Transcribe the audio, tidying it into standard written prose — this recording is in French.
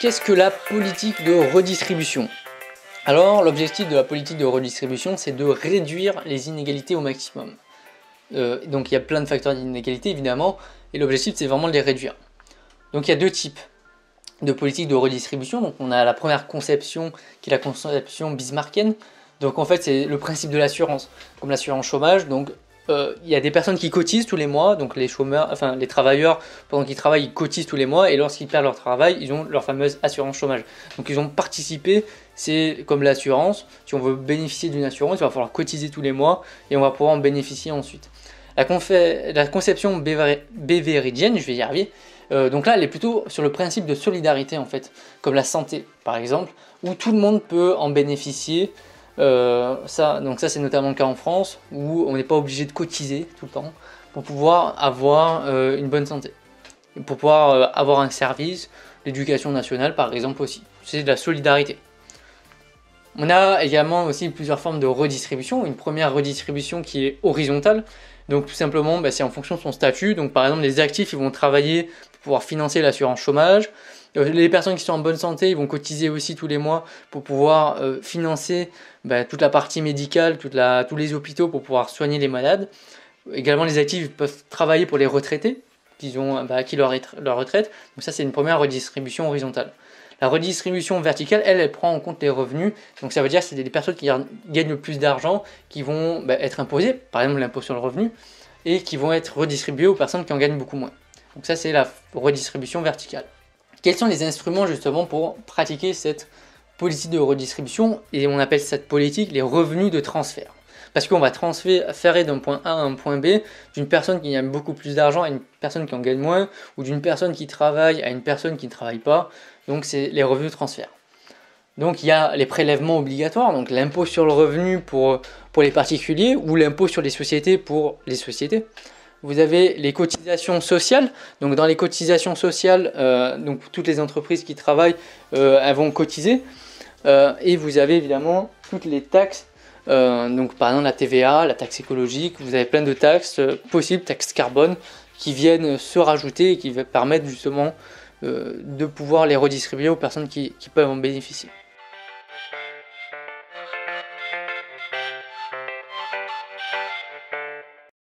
Qu'est-ce que la politique de redistribution? Alors, l'objectif de la politique de redistribution, c'est de réduire les inégalités au maximum. Donc il y a plein de facteurs d'inégalité évidemment, et l'objectif c'est vraiment de les réduire. Donc il y a deux types de politique de redistribution. Donc on a la première conception qui est la conception bismarckienne. Donc en fait c'est le principe de l'assurance, comme l'assurance chômage. Donc il y a des personnes qui cotisent tous les mois, donc les chômeurs, enfin les travailleurs pendant qu'ils travaillent ils cotisent tous les mois, et lorsqu'ils perdent leur travail ils ont leur fameuse assurance chômage. Donc ils ont participé, c'est comme l'assurance, si on veut bénéficier d'une assurance il va falloir cotiser tous les mois et on va pouvoir en bénéficier ensuite. La conception beveridgienne, je vais y arriver, donc là elle est plutôt sur le principe de solidarité en fait, comme la santé par exemple, où tout le monde peut en bénéficier. Donc ça c'est notamment le cas en France, où on n'est pas obligé de cotiser tout le temps pour pouvoir avoir une bonne santé, et pour pouvoir avoir un service, l'éducation nationale par exemple aussi, c'est de la solidarité. On a également aussi plusieurs formes de redistribution. Une première redistribution qui est horizontale, donc tout simplement c'est en fonction de son statut. Donc par exemple les actifs ils vont travailler pour pouvoir financer l'assurance chômage, les personnes qui sont en bonne santé ils vont cotiser aussi tous les mois pour pouvoir financer toute la partie médicale, tous les hôpitaux pour pouvoir soigner les malades. Également les actifs peuvent travailler pour les retraités qui ont acquis leur retraite. Donc ça c'est une première redistribution horizontale. La redistribution verticale, elle prend en compte les revenus. Donc ça veut dire que c'est des personnes qui gagnent le plus d'argent qui vont être imposées, par exemple l'impôt sur le revenu, et qui vont être redistribuées aux personnes qui en gagnent beaucoup moins. Donc ça c'est la redistribution verticale. Quels sont les instruments justement pour pratiquer cette politique de redistribution? Et on appelle cette politique les revenus de transfert. Parce qu'on va transférer d'un point A à un point B, d'une personne qui gagne beaucoup plus d'argent à une personne qui en gagne moins, ou d'une personne qui travaille à une personne qui ne travaille pas. Donc c'est les revenus de transfert. Donc il y a les prélèvements obligatoires, donc l'impôt sur le revenu pour les particuliers, ou l'impôt sur les sociétés pour les sociétés. Vous avez les cotisations sociales. Donc dans les cotisations sociales, donc toutes les entreprises qui travaillent, elles vont cotiser. Et vous avez évidemment toutes les taxes. Donc par exemple la TVA, la taxe écologique, vous avez plein de taxes possibles, taxes carbone, qui viennent se rajouter et qui permettent justement de pouvoir les redistribuer aux personnes qui peuvent en bénéficier.